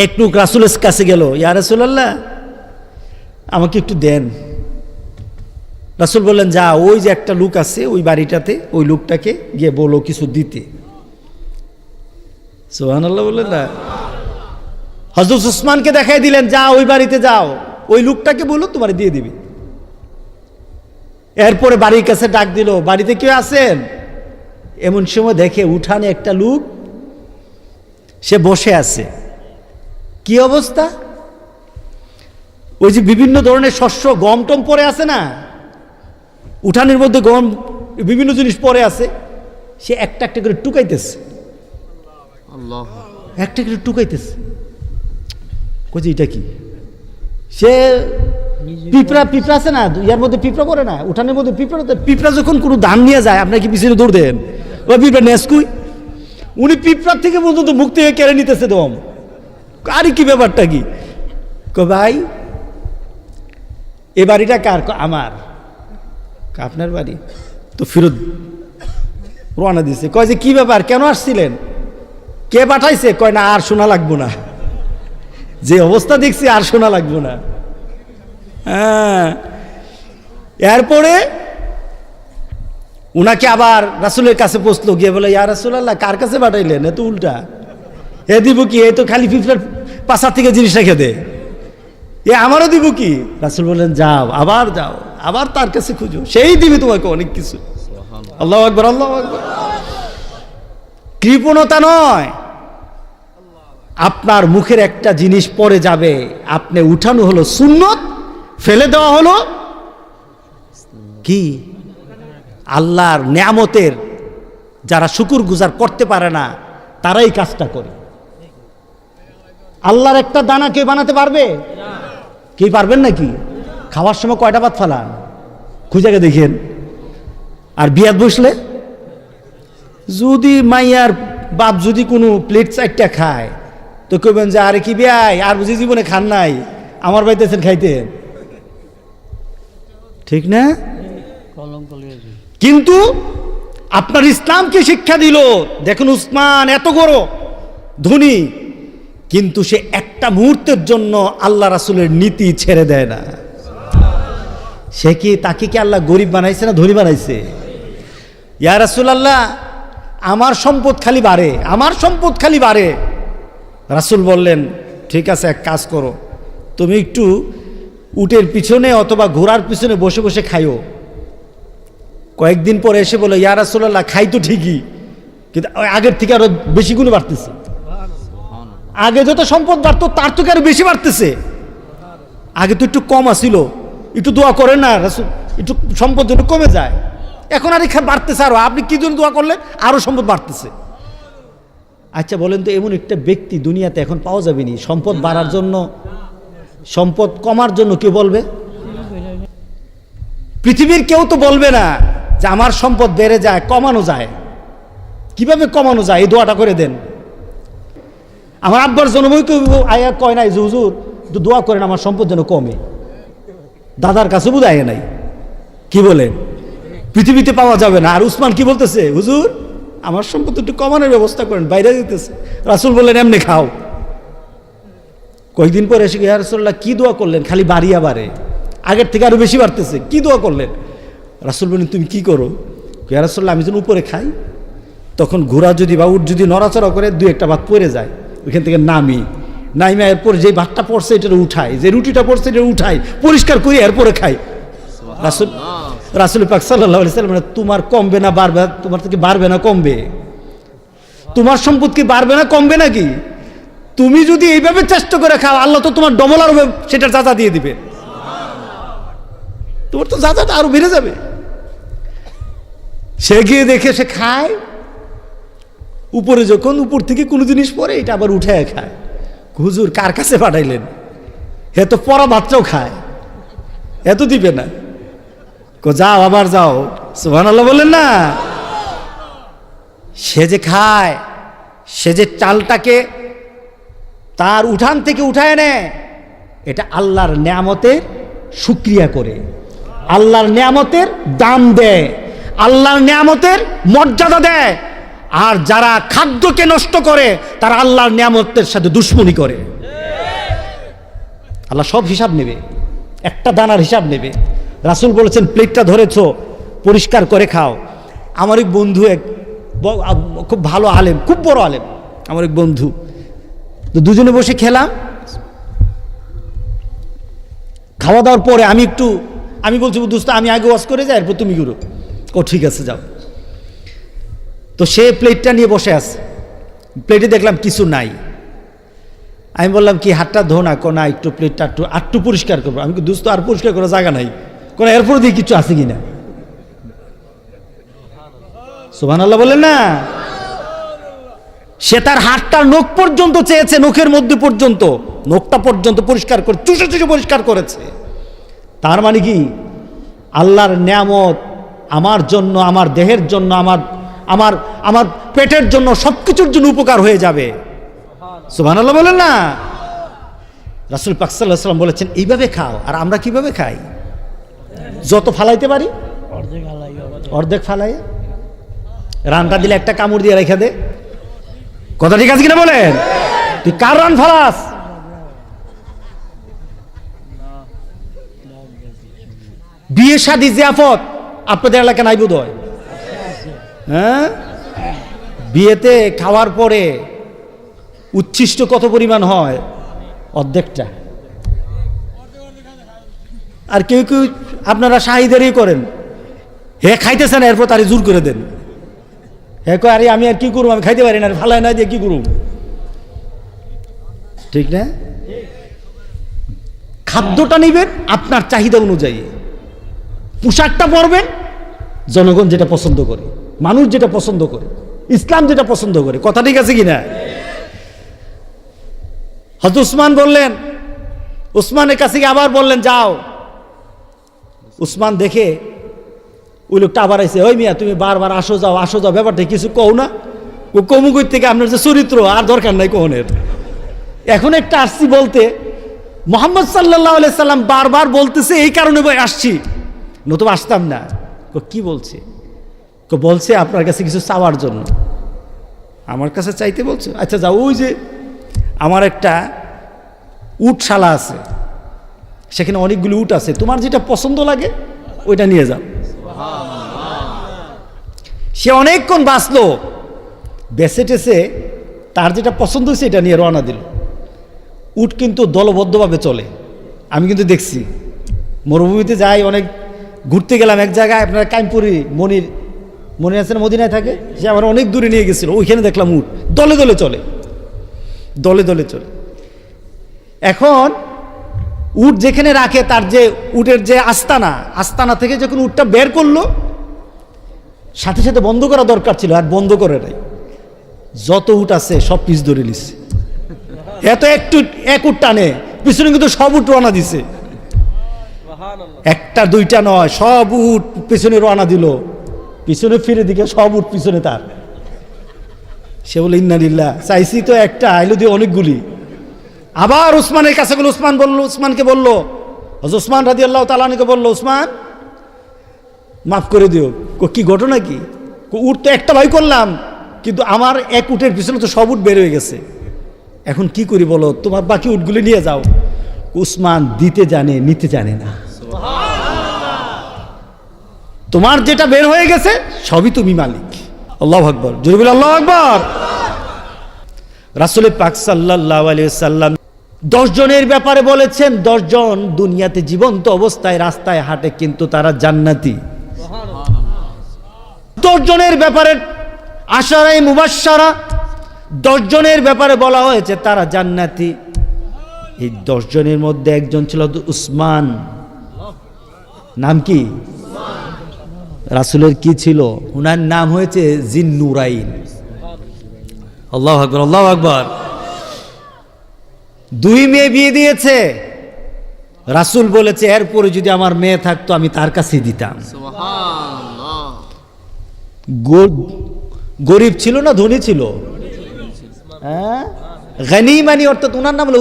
এক লোক রাসূলের কাছে গেল, ইয়া রাসূলুল্লাহ আমাকে একটু দেন। রাসূল বললেন, যা ওই যে একটা লোক আছে ওই বাড়িটাতে, ওই লোকটাকে গিয়ে বলো কিছু দিতে। সুবহানাল্লাহ বললেন না? হযরত উসমানকে দেখাই দিলেন, যা ওই বাড়িতে যাও, ওই লোকটাকে বলো তোমার দিয়ে দিবে। এরপরে বাড়ির কাছে ডাক দিল, বাড়িতে কেউ আছেন? এমন সময় দেখে উঠানে একটা লোক, সে বসে আছে। কি অবস্থা? ওই যে বিভিন্ন ধরনের শস্য, গম টম পরে আছে না, উঠানের মধ্যে গম বিভিন্ন জিনিস পরে আছে, সে একটা একটা করে টুকাইতেছে, একটা করে টুকাইতেছে। কইছে এটা কি? সে পিঁপড়া আছে না, ইয়ার মধ্যে পিঁপড়া করে না, উঠানের মধ্যে পিঁপড়া যখন কোনো ধান নিয়ে যায় আপনার কি পিছনে দৌড় দেন? ওই পিঁপড়া নেসকুই, উনি পিঁপড়ার থেকে পর্যন্ত মুখ থেকে কেড়ে নিতেছে দম। আরে কি ব্যাপারটা কি? ভাই এ বাড়িটা কার? আমার। আপনার বাড়ি? তো ফেরত রওনা দিছে। কয় যে কি ব্যাপার, কেন আসছিলেন, কে পাঠাইছে? কয় না আর শোনা লাগবো না, যে অবস্থা দেখছি আর শোনা লাগবো না। হ্যাঁ, এরপরে উনাকে আবার রাসূলের কাছে পৌঁছলো, গিয়ে বলে, ইয়া রাসূলুল্লাহ কার কাছে পাঠাইলেন? এ তো উল্টা, এ দিব কি? এ তো খালি পিঁপড়ার পাশা থেকে জিনিস রেখে দে, এ আমারও দিব কি? রাসূল বললেন, যাও, আবার যাও, আবার তার কাছে খুঁজো, সেই দিবে তোমাকে অনেক কিছু। আল্লাহু আকবার, আল্লাহু আকবার। কৃপণতা নয়, আপনার মুখের একটা জিনিস পরে যাবে, আপনি উঠানো হলো সুন্নত, ফেলে দেওয়া হলো কি? আল্লাহর নেয়ামতের যারা শুকর গুজার করতে পারে না তারাই কাজটা করে। আল্লাহর একটা দানা কে বানাতে পারবে? কি পারবেন নাকি? খাওয়ার সময় কয়টা ভাত ফালান খুঁজে দেখেন। আর বিয়াত বসলে যদি মাইয়ার বাপ যদি কোনো প্লেট চারটা খায় তো কইবেন যে আরে কি বিয়াই, আর বুঝি জীবনে খান নাই, আমার বাড়িতেছেন খাইতেন, ঠিক না? কিন্তু আপনার ইসলামকে শিক্ষা দিল। দেখুন উসমান এত বড় ধনী, কিন্তু সে একটা মুহূর্তের জন্য আল্লাহ রাসূলের নীতি ছেড়ে দেয় না। সে কি, তাকে কি আল্লাহ গরিব বানাইছে না ধনী বানাইছে? ইয়া রাসূলুল্লাহ আমার সম্পদ খালি বাড়ে, আমার সম্পদ খালি বাড়ে। রাসূল বললেন, ঠিক আছে এক কাজ করো, তুমি একটু উটের পিছনে অথবা ঘোড়ার পিছনে বসে বসে খাইও। কয়েকদিন পরে এসে বলে, ইয়া রাসূলুল্লাহ খাই তো ঠিকই, কিন্তু আগের থেকে আরো বেশি গুণ বাড়তেছে। আগে যত সম্পদ বাড়তো তার থেকে আরো বেশি বাড়তেছে। আগে তো একটু কম আসিল, একটু দোয়া করেন না রাসূল, একটু সম্পদ যেন কমে যায়, এখন আর বাড়তেছে আরো। আপনি কি জন্য দোয়া করলেন? আরো সম্পদ বাড়তেছে। আচ্ছা বলেন তো, এমন একটা ব্যক্তি দুনিয়াতে এখন পাওয়া যাবে নি সম্পদ বাড়ার জন্য, সম্পদ কমার জন্য কেউ বলবে? পৃথিবীর কেউ তো বলবে না যে আমার সম্পদ বেড়ে যায়, কমানো যায়। কিভাবে কমানো যায় এই দোয়াটা করে দেন। আমার আব্বার জন্মই কেউ আয়া কয় নাই যে হুজুর একটু দোয়া করেন আমার সম্পদ যেন কমে। দাদার কাছে বোধ আয় নাই, কি বলেন? পৃথিবীতে পাওয়া যাবে না। আর উসমান কি বলতেছে, হুজুর আমার সম্পদ একটু কমানোর ব্যবস্থা করেন, বাইরে দিতেছে। রাসূল বললেন, এমনি খাও। কয়েকদিন পরে এসে ইয়া রাসূলুল্লাহ কি দোয়া করলেন? খালি বাড়িয়া বাড়ে, আগের থেকে আরো বেশি বাড়তেছে, কি দোয়া করলেন? রাসূল বললেন, তুমি কি করো? ইয়া রাসূলুল্লাহ আমি যেন উপরে খাই, তখন ঘোড়া যদি বা উট যদি নড়াচড়া করে দুই একটা ভাত পড়ে যায়, ওইখান থেকে নামি এরপর যে ভাতটা পড়ছে এটা উঠাই, যে রুটিটা পড়ছে এটা উঠাই, পরিষ্কার করি, এরপরে খাই। রাসূল পাক সাল্লাল্লাহু আলাইহি ওয়াসাল্লাম, তোমার কমবে না বাড়বে? তোমার থেকে বাড়বে না কমবে? তোমার সম্পদ কি বাড়বে না কমবে নাকি? তুমি যদি এইভাবে চেষ্টা করে খাও, আল্লাহ তো তোমার ডবল আরো সেটার যাজা দিয়ে দিবে, তোমার তো যাজাটা আরো বেড়ে যাবে। সে গিয়ে দেখে, সে খায়, উপরে যখন উপর থেকে কোনো জিনিস পড়ে এটা আবার উঠায় খায়। হুজুর কার কাছে পাঠাইলেন? হে তো পরা ভাতটাও খায়, এত দিবে না। যাও আবার যাও, সুবহানাল্লাহ বলেন না? সে যে খায়, সে যে চালটাকে তার উঠান থেকে উঠায় নেয়, এটা আল্লাহর নেয়ামতের শুকরিয়া করে, আল্লাহর নেয়ামতের দাম দেয়, আল্লাহর নেয়ামতের মর্যাদা দেয়। আর যারা খাদ্যকে নষ্ট করে তারা আল্লাহর নেয়ামতের সাথে দুশ্মনী করে। আল্লাহ সব হিসাব নেবে, একটা দানার হিসাব নেবে। রাসূল বলেছেন প্লেটটা ধরেছো পরিষ্কার করে খাও। আমার এক বন্ধু খুব ভালো আলেম, খুব বড় আলেম, আমার এক বন্ধু, তো দুজনে বসে খেলাম। খাওয়া দাওয়ার পরে আমি বলছি দোস্ত আমি আগে ওয়াশ করে যাই, এরপর তুমি করো। ও ঠিক আছে যাও। তো সে প্লেটটা নিয়ে বসে আছে, প্লেটে দেখলাম কিছু নাই। আমি বললাম কি হাতটা ধো না, না একটু প্লেটটা একটু পরিষ্কার করবো। আমি কি দোস্ত আর পরিষ্কার করার জায়গা নাই, কোনো এরপর দিয়ে কিছু আছে কিনা। সুবহানাল্লাহ বলেন না। সে তার হাতটার নখ পর্যন্ত চেয়েছে, নখের মধ্যে পর্যন্ত, নখটা পর্যন্ত পরিষ্কার করে চুষে চুষে পরিষ্কার করেছে। তার মানে কি আল্লাহর নিয়ামত আমার জন্য, আমার দেহের জন্য, আমার পেটের জন্য, সবকিছুর জন্য উপকার হয়ে যাবে। সুবহানাল্লাহ বলেন না। রাসূল পাক সাল্লাল্লাহু আলাইহি ওয়াসাল্লাম বলেছেন এইভাবে খাও। আর আমরা কিভাবে খাই? যত ফালাইতে পারি অর্ধেক ফালাই, রানটা দিলে একটা কামড় দিয়ে রেখে দে। কথা ঠিক আছে কিনা বলেন? তুই কার রান ফালাস? বিয়ে শাদী জিয়াফত আপনাদের এলাকা নাই বোধ হয়? হ্যাঁ, বিয়েতে খাওয়ার পরে উচ্ছিষ্ট কত পরিমাণ হয়? অর্ধেকটা। আর কেউ কেউ আপনারা শাহিদেরই করেন, হে খাইতেছেন এরপর তারে জোর করে দেন। হে কয় আরে আমি আর কি করবো, আমি খাইতে পারি না, ফালাই না দিয়ে কি করব? ঠিক না? খাদ্যটা নিবেন আপনার চাহিদা অনুযায়ী, পোশাকটা পরবেন জনগণ যেটা পছন্দ করে, মানুষ যেটা পছন্দ করে, ইসলাম যেটা পছন্দ করে। কথা ঠিক আছে কিনা? হযরত উসমান বললেন, উসমানের কাছে আবার বললেন যাও। উসমান দেখে ওই লোকটা আবার আইছে, ওই মিয়া তুমি বারবার আসো যাও ব্যাপারটা কিছু কও না। ও কমুকুর থেকে আপনার যে চরিত্র আর দরকার নাই কোহনের। এখন একটা আসছি বলতে, মুহাম্মদ সাল্লাল্লাহু আলাইহি সাল্লাম বারবার বলতেছে এই কারণে ভাই আসছি, নতুবা আসতাম না। কি বলছে? বলছে আপনার কাছে কিছু চাওয়ার জন্য। আমার কাছে চাইতে বলছে? আচ্ছা যাও, ওই যে আমার একটা উটশালা আছে, সেখানে অনেকগুলো উট আছে, তোমার যেটা পছন্দ লাগে ওইটা নিয়ে যাও। সে অনেকক্ষণ বাঁচলো, বেঁচে টেসে তার যেটা পছন্দ হয়েছে এটা নিয়ে রওনা দিল। উট কিন্তু দলবদ্ধভাবে চলে, আমি কিন্তু দেখছি। মরুভূমিতে যাই, অনেক ঘুরতে গেলাম এক জায়গায়, আপনার কাইমপুরি মনে আছে না, মদিনায় থাকে, সে আমার অনেক দূরে নিয়ে গেছিল। ওইখানে দেখলাম উট দলে দলে চলে, দলে দলে চলে। এখন উট যেখানে রাখে, তার যে উটের যে আস্তানা থেকে যখন উটটা বের করলো, সাথে সাথে বন্ধ করা দরকার ছিল, আর বন্ধ করে নাই। যত উট আছে সব পিছ ধরে নিচ্ছে। এত এক উট টানে, পিছনে কিন্তু সব উট রওনা দিছে, একটা দুইটা নয়, সব উট পিছনে রওনা দিল। পিছনে ফিরে দিকে সব উট পিছনে তার। সে বলে ইন্না লিল্লাহ, চাইছি তো একটা, আইলো দিয়ে অনেকগুলি। আবার উসমানের কাছে গেল, উসমানকে বলল, হযরত উসমান রাদিয়াল্লাহু তাআলা আনহুকে বলল, উসমান মাফ করে দিও। কি ঘটনা কি? উট তো একটা ভাই করলাম, কিন্তু আমার এক উটের পিছনে তো সব উট বের হয়ে গেছে, এখন কি করি বলো, তোমার বাকি উটগুলি নিয়ে যাও। উসমান দিতে জানে, নিতে জানে না। তোমার যেটা বের হয়ে গেছে সবই তুমি মালিক। আল্লাহু আকবার, জোরে বলে আল্লাহু আকবার। রাসূল পাক সাল্লাল্লাহু আলাইহি ওয়াসাল্লাম 10 জনের ব্যাপারে বলেছেন, 10 জন দুনিয়াতে জীবন্ত অবস্থায় রাস্তায় হাঁটে, কিন্তু তারা জান্নাতি। 10 জনের ব্যাপারে আশারায়ে মুবাশশারা, 10 জনের ব্যাপারে বলা হয়েছে তারা জান্নাতি। এই 10 জনের মধ্যে একজন ছিল উসমান। নাম কি? রাসূলের কি ছিল? উনার নাম হয়েছে জিন্নুরাইন। আল্লাহু আকবার, আল্লাহু আকবার। 2 মেয়ে বিয়ে দিয়েছে। রাসূল বলেছে এরপরে যদি আমার মেয়ে থাকতো আমি তার কাছে দিতাম। সুবহানাল্লাহ। গরিব ছিল না ধনী ছিল? হ্যাঁ, গনি মানে অর্থাৎ ওনার নাম হলো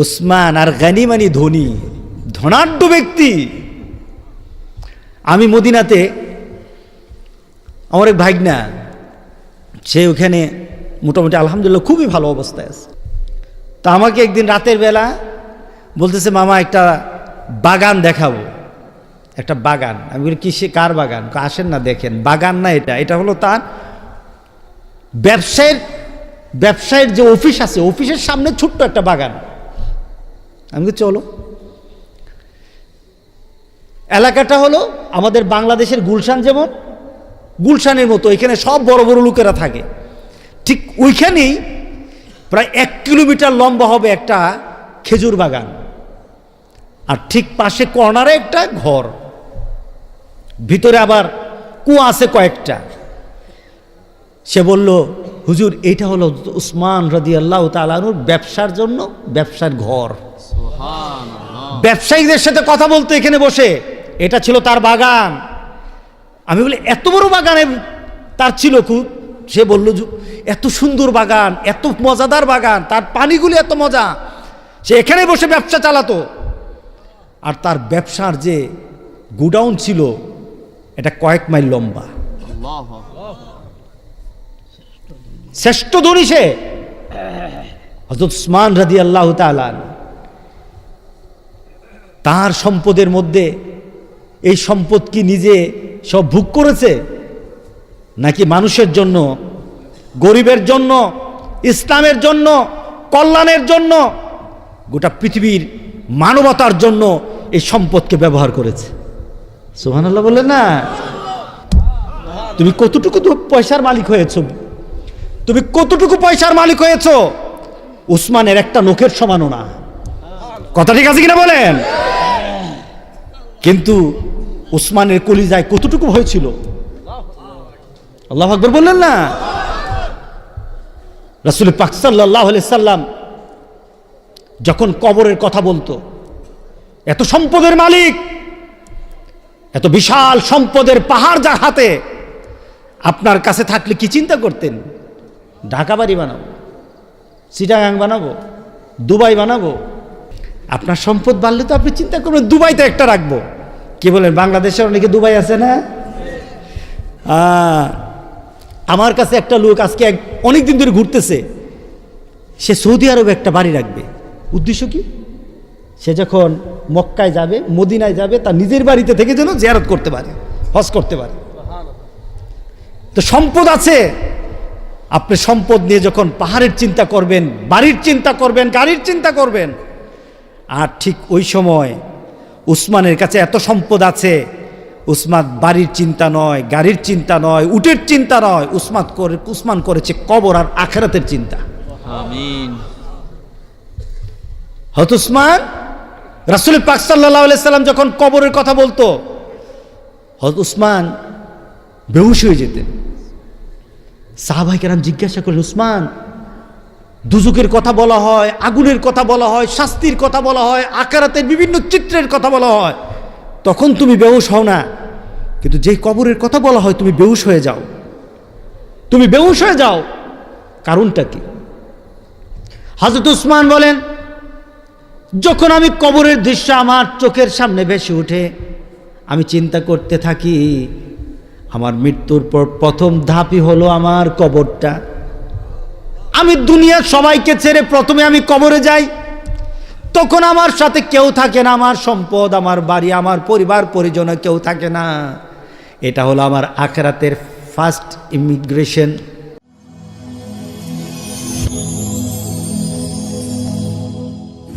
উসমান, আর গনি মানে ধনী, ধনাঢ্য ব্যক্তি। আমি মদিনাতে, আমার এক ভাগনা, সে ওখানে মোটামুটি আলহামদুলিল্লাহ খুবই ভালো অবস্থায় আছে। তা আমাকে একদিন রাতের বেলা বলতেছে, মামা একটা বাগান দেখাবো, একটা বাগান। আমি বলি, কিসে, কার বাগান? আসেন না দেখেন। বাগান না, এটা হলো তার ব্যবসায়ের যে অফিস আছে, অফিসের সামনে ছোট্ট একটা বাগান। আমি বলি, চলো। এলাকাটা হলো আমাদের বাংলাদেশের গুলশান, যেমন গুলশানের মতো এখানে সব বড় বড় লোকেরা থাকে, ঠিক ওইখানেই প্রায় 1 কিলোমিটার লম্বা হবে একটা খেজুর বাগান, আর ঠিক পাশে কর্নারে একটা ঘর, ভিতরে আবার কুয়া আছে কয়েকটা। সে বলল, হুজুর এইটা হলো উসমান রাদিয়াল্লাহু তাআলা আনহুর ব্যবসার জন্য ব্যবসার ঘর। ব্যবসায়ীদের সাথে কথা বলতো এখানে বসে, এটা ছিল তার বাগান। আমি বলি, এত বড় বাগানে তার ছিল খুব? সে বলল, এত সুন্দর বাগান, এত মজাদার বাগান, তার পানিগুলি এত মজা, সে এখানে বসে ব্যবসা চালাতো। আর তার ব্যবসার যে গোডাউন ছিল, এটা কয়েক মাইল লম্বা। শ্রেষ্ঠ ধনী সে হযরত উসমান রাদিয়াল্লাহু তাআলা। তার সম্পদের মধ্যে এই সম্পদ কি নিজে সব ভোগ করেছে, নাকি মানুষের জন্য, গরিবের জন্য, ইসলামের জন্য, কল্যাণের জন্য, গোটা পৃথিবীর মানবতার জন্য এই সম্পদকে ব্যবহার করেছে? সুবহানাল্লাহ বললেন না? তুমি কতটুকু পয়সার মালিক হয়েছ? তুমি কতটুকু পয়সার মালিক হয়েছ? উসমানের একটা নখের সমানও না। কথা ঠিক আছে কিনা বলেন? কিন্তু উসমানের কলিজায় কতটুকু ভয় ছিল? আল্লাহু আকবার বললেন না? রাসূল পাক সাল্লাল্লাহু আলাইহি সাল্লাম যখন কবরের কথা বলতো, এত সম্পদের মালিক, এত বিশাল সম্পদের পাহাড় যার হাতে, আপনার কাছে থাকলে কি চিন্তা করতেন? ঢাকা বাড়ি বানাবো, চিটাগাং বানাবো, দুবাই বানাবো। আপনার সম্পদ বাড়লে তো আপনি চিন্তা করবেন দুবাইতে একটা রাখবো। কি বলেন? বাংলাদেশের অনেকে দুবাই আছে না? আমার কাছে একটা লোক আজকে অনেক দিন ধরে ঘুরতেছে, সে সৌদি আরবে একটা বাড়ি রাখবে। উদ্দেশ্য কি? সে যখন মক্কায় যাবে, মদিনায় যাবে, তার নিজের বাড়িতে থেকে যেন জিয়ারত করতে পারে, হজ করতে পারে। তো সম্পদ আছে, আপনি সম্পদ নিয়ে যখন পাহাড়ের চিন্তা করবেন, বাড়ির চিন্তা করবেন, গাড়ির চিন্তা করবেন। আর ঠিক ওই সময় উসমানের কাছে এত সম্পদ আছে, উসমান বাড়ির চিন্তা নয়, গাড়ির চিন্তা নয়, উটের চিন্তা নয়, উসমান করেছে কবর আর আখিরাতের চিন্তা। আমিন। হযরত উসমান, রাসূল পাক সাল্লাল্লাহু আলাইহি সাল্লাম যখন কবরের কথা বলতো, হযরত উসমান বেহুশ হয়ে যেতেন। সাহাবায়ে কেরাম জিজ্ঞাসা করলেন, উসমান, দুজকের কথা বলা হয়, আগুনের কথা বলা হয়, শাস্তির কথা বলা হয়, আখিরাতের বিভিন্ন চিত্রের কথা বলা হয়, তখন তুমি বেহুশ হও না, কিন্তু যেই কবরের কথা বলা হয় তুমি বেহুশ হয়ে যাও। তুমি বেহুশ হয়ে যাও, কারণটা কি? হযরত উসমান বলেন, যখন আমি কবরের দৃশ্য আমার চোখের সামনে ভেসে ওঠে, আমি চিন্তা করতে থাকি, আমার মৃত্যুর পর প্রথম ধাপই হলো আমার কবরটা। আমি দুনিয়ার সবাইকে ছেড়ে প্রথমে আমি কবরে যাই, তখন আমার সাথে কেউ থাকে না, আমার সম্পদ, আমার বাড়ি, আমার পরিবার পরিজনে কেউ থাকে না। এটা হলো আমার আখিরাতের first immigration.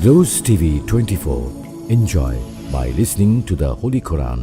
Rose TV 24. Enjoy by listening to the Holy Quran.